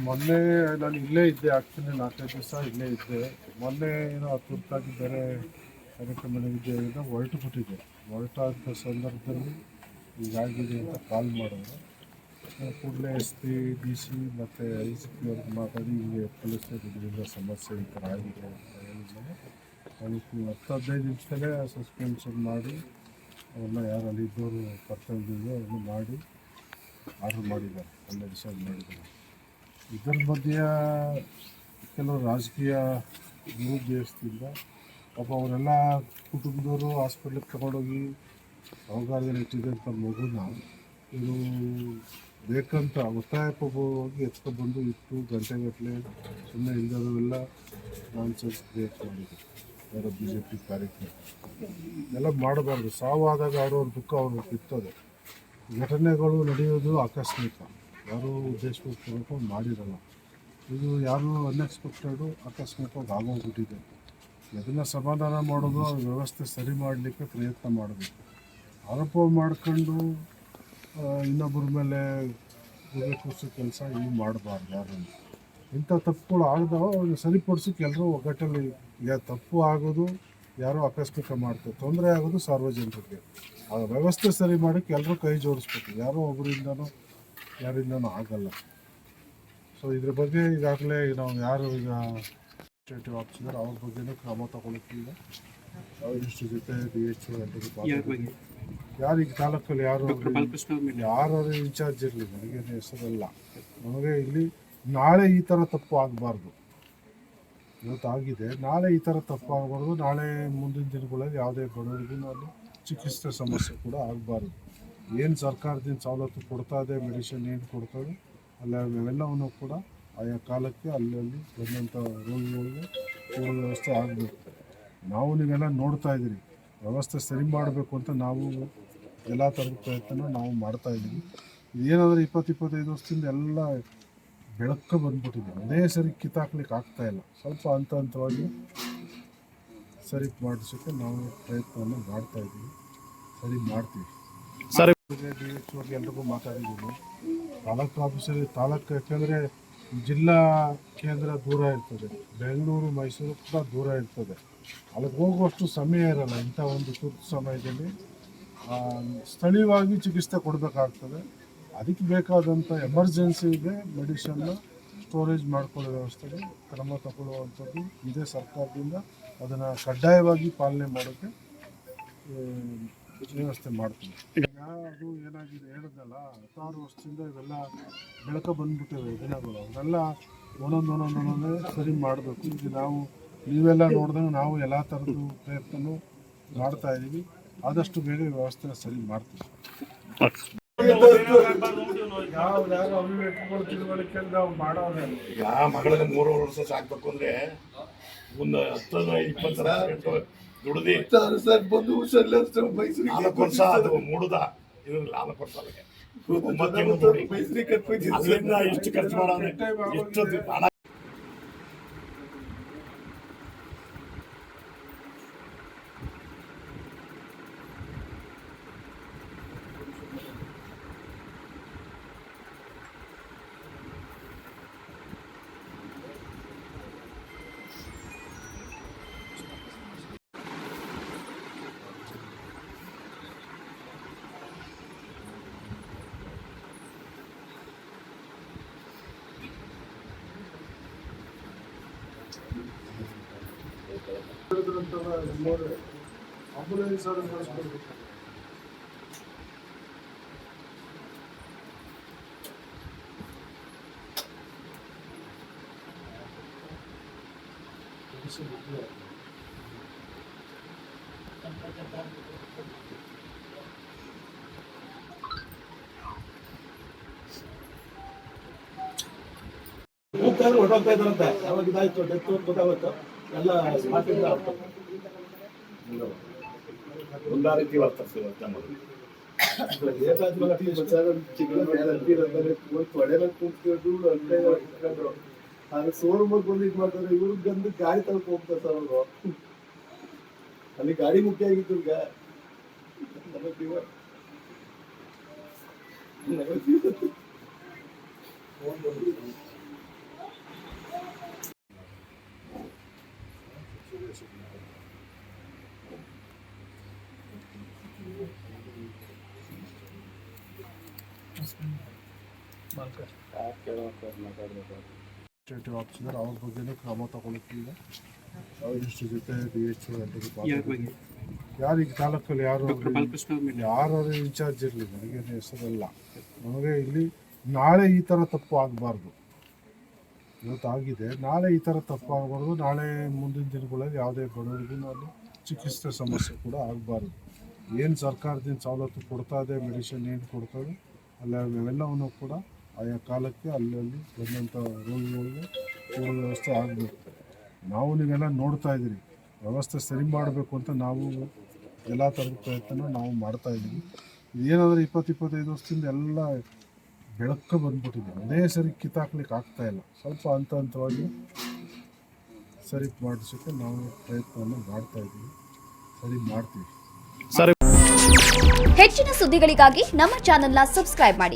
ಮೊನ್ನೆ ನಾನು ಇಲ್ಲೇ ಇದ್ದೆ, ಆಗ್ತೀನಿ 4-5 ದಿವಸ ಇಲ್ಲೇ ಇದ್ದೆ. ಮೊನ್ನೆ ಏನೋ ತುರ್ತಾಗಿ ಬೇರೆ ಕಾರ್ಯಕ್ರಮ ವಿದ್ಯೆಯಿಂದ ಹೊರಟುಬಿಟ್ಟಿದ್ದೆ. ಹೊರಟಾದ ಸಂದರ್ಭದಲ್ಲಿ ಹೀಗಾಗಿದೆ ಅಂತ ಕಾಲ್ ಮಾಡಿದ್ರು. ಕೂಡಲೇ ಎಸ್ ಪಿ, ಡಿ ಸಿ ಮತ್ತು ಐ ಸಿ ಪಿ ಅವ್ರಿಗೆ ಮಾತಾಡಿ ಹಿಂಗೆ ಪೊಲೀಸರು ಇದರಿಂದ ಸಮಸ್ಯೆ ಈ ಥರ ಆಗಿದೆ ಅಂತ ಹೇಳಿದ್ಮೇಲೆ ಅದಕ್ಕೆ 10-15 ನಿಮಿಷದಲ್ಲೇ ಸಸ್ಪೆನ್ಷನ್ ಮಾಡಿ ಅವ್ರನ್ನ ಯಾರು ಅಲ್ಲಿ ಇದ್ದವರು ಕರ್ತವ್ಯದಿಂದ ಅವ್ರನ್ನ ಮಾಡಿ ಆರ್ಡರ್ ಮಾಡಿದ್ದಾರೆ, ಅಲ್ಲೇ ಡಿಸೈಡ್ ಮಾಡಿದ್ದಾರೆ. ಇದರ ಮಧ್ಯೆ ಕೆಲವು ರಾಜಕೀಯ ದುರುದ್ದೇಶದಿಂದ ಪಾಪ ಅವರೆಲ್ಲ ಕುಟುಂಬದವರು ಹಾಸ್ಪಿಟ್ಲಿಗೆ ತಗೊಂಡೋಗಿ ಅವಘಾತದಲ್ಲಿ ಇಟ್ಟಿದ್ದಂಥ ಮಗುನ ಇವರು ಬೇಕಂತ ಒತ್ತಾಯಪೂರ್ವಕವಾಗಿ ಎತ್ಕೊಬಂದು ಇಟ್ಟು ಗಂಟೆಗಟ್ಟಲೆ ಸುಮ್ಮನೆ ಇಲ್ಲದವೆಲ್ಲ ನಾನ್ಸೆನ್ಸ್ ಕ್ರಿಯೇಟ್ ಮಾಡಿದ್ರು ಯಾರೋ ಬಿ ಜೆ ಪಿ ಕಾರ್ಯಕ್ರಮ ಎಲ್ಲ ಮಾಡಬಾರ್ದು. ಸಾವಾದಾಗ ಅವ್ರವ್ರ ದುಃಖ ಅವ್ರಿಗೆ ಇರ್ತದೆ. ಘಟನೆಗಳು ನಡೆಯೋದು ಆಕಸ್ಮಿಕ, ಯಾರೂ ಉದ್ದೇಶಪೂರ್ವಕ ಮಾಡಿರಲ್ಲ. ಇದು ಯಾರು ಅನ್ಎಕ್ಸ್ಪೆಕ್ಟೆಡು ಆಕಸ್ಮಿಕವಾಗಿ ಆಗೋಗ್ಬಿಟ್ಟಿದೆ. ಅದನ್ನು ಸಮಾಧಾನ ಮಾಡೋದು, ವ್ಯವಸ್ಥೆ ಸರಿ ಮಾಡಲಿಕ್ಕೆ ಪ್ರಯತ್ನ ಮಾಡಬೇಕು. ಆರೋಪ ಮಾಡ್ಕೊಂಡು ಇನ್ನೊಬ್ಬರ ಮೇಲೆ ಗುರಿ ಕೂರಿಸೋ ಕೆಲಸ ಇವು ಮಾಡಬಾರ್ದು. ಯಾರು ಇಂಥ ತಪ್ಪುಗಳು ಆಗದವ ಅವ್ರಿಗೆ ಸರಿಪಡಿಸೋಕೆ ಎಲ್ಲರೂ ಒಗ್ಗಟ್ಟಲ್ಲಿ ತಪ್ಪು ಆಗೋದು ಯಾರೋ ಆಕಸ್ಮಿಕ ಮಾಡ್ತಾರೆ, ತೊಂದರೆ ಆಗೋದು ಸಾರ್ವಜನಿಕರಿಗೆ. ಆ ವ್ಯವಸ್ಥೆ ಸರಿ ಮಾಡೋಕ್ಕೆ ಎಲ್ಲರೂ ಕೈ ಜೋಡಿಸ್ಬೇಕು, ಯಾರೋ ಒಬ್ಬರಿಂದನೂ ಯಾರಿಂದನೂ ಆಗಲ್ಲ. ಸೊ ಇದ್ರ ಬಗ್ಗೆ ಈಗಾಗಲೇ ನಾವು ಯಾರು ಈಗ ಅಡ್ಮಿನಿಸ್ಟ್ರೇಟಿವ್ ಆಫೀಸರ್ ಅವ್ರ ಬಗ್ಗೆನೂ ಕ್ರಮ ತಗೊಳ್ತೀವಿ. ಇಷ್ಟು ಜೊತೆ ಡಿ ಎಚ್ ಎಲ್ಲರಿಗೂ ಯಾರು ಈಗ ತಾಲೂಕಲ್ಲಿ ಯಾರು ಇನ್ಚಾರ್ಜ್ ಇರಲಿ, ನನಗೇನು ಹೆಸರಲ್ಲ. ನಮಗೆ ಇಲ್ಲಿ ನಾಳೆ ಈ ಥರ ತಪ್ಪು ಆಗಬಾರ್ದು. ಇವತ್ತು ಆಗಿದೆ, ನಾಳೆ ಈ ಥರ ತಪ್ಪು ಆಗಬಾರ್ದು. ನಾಳೆ ಮುಂದಿನ ದಿನಗಳಲ್ಲಿ ಯಾವುದೇ ಬಡವರಿಗೂ ಅಲ್ಲಿ ಚಿಕಿತ್ಸೆ ಸಮಸ್ಯೆ ಕೂಡ ಆಗಬಾರ್ದು. ಏನು ಸರ್ಕಾರದಿಂದ ಸವಲತ್ತು ಕೊಡ್ತಾ ಇದೆ, ಮೆಡಿಸಿನ್ ಏನು ಕೊಡ್ತದೆ ಅಲ್ಲ, ಅವೆಲ್ಲವನ್ನು ಕೂಡ ಆಯಾ ಕಾಲಕ್ಕೆ ಅಲ್ಲಿ ಬಂದಂಥ ರೋಗಿಗಳಿಗೆ ಕೊಡೋ ವ್ಯವಸ್ಥೆ ಆಗಬೇಕು. ನಾವು ನೀವೆಲ್ಲ ನೋಡ್ತಾ ಇದ್ದೀರಿ, ವ್ಯವಸ್ಥೆ ಸರಿ ಮಾಡಬೇಕು ಅಂತ ನಾವು ಎಲ್ಲ ಥರದ ಪ್ರಯತ್ನ ನಾವು ಮಾಡ್ತಾಯಿದ್ದೀವಿ. ಇದೇನಾದರೂ 20-25 ವರ್ಷದಿಂದ ಎಲ್ಲ ಬೆಳಕು ಬಂದ್ಬಿಟ್ಟಿದೆ. ಅದೇ ಸರಿ ಕಿತ್ತಾಕ್ಲಿಕ್ಕೆ ಆಗ್ತಾಯಿಲ್ಲ. ಸ್ವಲ್ಪ ಹಂತವಾಗಿ ಸರಿ ಮಾಡಿಸೋಕ್ಕೆ ನಾವು ಪ್ರಯತ್ನವನ್ನು ಮಾಡ್ತಾಯಿದ್ದೀವಿ, ಸರಿ ಮಾಡ್ತೀವಿ. ಸರಿ ಡಿ ಎಚ್ ಅವ್ರಿಗೆ ಎಲ್ರಿಗೂ ಮಾತಾಡಿದ್ದೀವಿ. ತಾಲೂಕು ಆಫೀಸಲ್ಲಿ ತಾಲೂಕು, ಯಾಕೆಂದರೆ ಜಿಲ್ಲಾ ಕೇಂದ್ರ ದೂರ ಇರ್ತದೆ, ಬೆಂಗಳೂರು ಮೈಸೂರು ಕೂಡ ದೂರ ಇರ್ತದೆ. ಅಲ್ಲಿಗೆ ಹೋಗುವಷ್ಟು ಸಮಯ ಇರಲ್ಲ. ಇಂಥ ಒಂದು ತುರ್ತು ಸಮಯದಲ್ಲಿ ಸ್ಥಳೀಯವಾಗಿ ಚಿಕಿತ್ಸೆ ಕೊಡಬೇಕಾಗ್ತದೆ. ಅದಕ್ಕೆ ಬೇಕಾದಂಥ ಎಮರ್ಜೆನ್ಸಿಗೆ ಮೆಡಿಷನ್ನ ಸ್ಟೋರೇಜ್ ಮಾಡ್ಕೊಳ್ಳೋ ವ್ಯವಸ್ಥೆಗೆ ಕ್ರಮ ತಗೊಳ್ಳುವಂಥದ್ದು ಇದೇ ಸರ್ಕಾರದಿಂದ. ಅದನ್ನು ಕಡ್ಡಾಯವಾಗಿ ಪಾಲನೆ ಮಾಡೋಕ್ಕೆ ವ್ಯವಸ್ಥೆ ಮಾಡ್ತೀವಿ. ಈಗ ಅದು ಏನಾಗಿದೆ ಹೇಳಿದ್ನಲ್ಲ, 16 ವರ್ಷದಿಂದ ಇವೆಲ್ಲ ಬೆಳಕ ಬಂದ್ಬಿಟ್ಟಿವೆ ದಿನಗಳು. ಅವನ್ನೆಲ್ಲ ಒಂದೊಂದೇ ಸರಿ ಮಾಡಬೇಕು. ಈಗ ನೀವೆಲ್ಲ ನೋಡಿದಂಗೆ ನಾವು ಎಲ್ಲ ಥರದ್ದು ಪ್ರಯತ್ನ ಮಾಡ್ತಾಯಿದ್ದೀವಿ. ಆದಷ್ಟು ಬೇಗ ವ್ಯವಸ್ಥೆನ ಸರಿ ಮಾಡ್ತೀವಿ. ಯಾವ್ದಾದ್ರು ಅಭಿವ್ಯಕ್ತಿಗಳು ತಿಳುವಳಿಕೆ ನಾವು ಮಾಡೋದೇ. ಈಗ ಮಗಳಿಗೆ 3 ವರ್ಷ ಸಾಕ್ಬೇಕು ಅಂದ್ರೆ ಒಂದು 10-20 ದುಡ್ದು ಬಂದು ಮೈಸೂರಿಗೆ 4 ವರ್ಷ ಅದು ಮೂಡುದ ಇದ್ರಲ್ಲಿ 4 ವರ್ಷ ಅದರಿಂದ ಇಷ್ಟು ಖರ್ಚು ಮಾಡೋದು ಎಷ್ಟು ಹಣ. ಆಂಬುಲೆನ್ಸ್ ಅವ್ರು ಕಳಿಸ್ಕೊಡ್ಬೇಕು. ಹೊರಟೋಗ್ತಾ ಇದ್ದಾರಂತೆ. ಯಾವಾಗ ಇದಾಯ್ತು ಡೆತ್ ಗೊತ್ತಾಗುತ್ತೋ ಎಲ್ಲ ಸ್ಮಾರ್ಟಿಂದ ಒಂದು ರೀತಿ ವರ್ತನೆ ಸೋರ್ಮಗ್ ಬಂದು ಇದು ಮಾಡ್ತಾರೆ. ಇವ್ರಿಗೆ ಬಂದು ಗಾಡಿ ತಲುಪ ಹೋಗ್ತಾರೆ ಸರ್ ಅವರು. ಅಲ್ಲಿ ಗಾಡಿ ಮುಖ್ಯ ಆಗಿತ್ತು. ಈಗ ಅಡ್ಮಿನಿಸ್ಟ್ರೇಟಿವ್ ಆಫೀಸರ್ ಅವ್ರ ಬಗ್ಗೆನೂ ಕ್ರಮ ತಗೊಳ್ತೀವಿ. ಇಷ್ಟು ಜೊತೆ DHO ಯಾರಿಗೆ ತಾಲೂಕಲ್ಲಿ ಯಾರು ಇನ್ಚಾರ್ಜ್ ಇರಲಿ, ನನಗೇನು ಹೆಸರಲ್ಲ. ನಮಗೆ ಇಲ್ಲಿ ನಾಳೆ ಈ ಥರ ತಪ್ಪು ಆಗಬಾರ್ದು. ಇವತ್ತು ಆಗಿದೆ, ನಾಳೆ ಈ ಥರ ತಪ್ಪು ಆಗಬಾರ್ದು. ನಾಳೆ ಮುಂದಿನ ದಿನಗಳಲ್ಲಿ ಯಾವುದೇ ಬಡವರಿಗೂ ಅಲ್ಲಿ ಚಿಕಿತ್ಸೆ ಸಮಸ್ಯೆ ಕೂಡ ಆಗಬಾರ್ದು. ಏನು ಸರ್ಕಾರದಿಂದ ಸವಲತ್ತು ಕೊಡ್ತಾ ಇದೆ, ಮೆಡಿಸಿನ್ ಏನು ಕೊಡ್ತದೆ ಅಲ್ಲ, ಅವೆಲ್ಲವನ್ನು ಕೂಡ ಆಯಾ ಕಾಲಕ್ಕೆ ಅಲ್ಲಲ್ಲಿ ಬಂದಂಥ ರೋಗಿಗಳಿಗೆ ಕೊಡೋ ವ್ಯವಸ್ಥೆ ಆಗಬೇಕು. ನಾವು ನೀವೆಲ್ಲ ನೋಡ್ತಾ ಇದ್ದೀರಿ, ವ್ಯವಸ್ಥೆ ಸರಿ ಮಾಡಬೇಕು ಅಂತ ನಾವು ಎಲ್ಲ ಥರದ ಪ್ರಯತ್ನ ನಾವು ಮಾಡ್ತಾಯಿದ್ದೀವಿ. ಇದೇನಾದರೂ 20-25 ವರ್ಷದಿಂದ ಎಲ್ಲ ಬೆಳಕು ಬಂದ್ಬಿಟ್ಟಿದೆ. ಅದೇ ಸರಿ ಕಿತ್ತಾಕ್ಲಿಕ್ಕೆ ಆಗ್ತಾಯಿಲ್ಲ. ಸ್ವಲ್ಪ ಹಂತವಾಗಿ ಸರಿ ಮಾಡಿಸೋಕ್ಕೆ ನಾವು ಪ್ರಯತ್ನವನ್ನು ಮಾಡ್ತಾಯಿದ್ದೀವಿ, ಸರಿ ಮಾಡ್ತೀವಿ. ಹೆಚ್ಚಿನ ಸುದ್ದಿಗಳಿಗಾಗಿ ನಮ್ಮ ಚಾನೆಲ್ನ ಸಬ್ಸ್ಕ್ರೈಬ್ ಮಾಡಿ.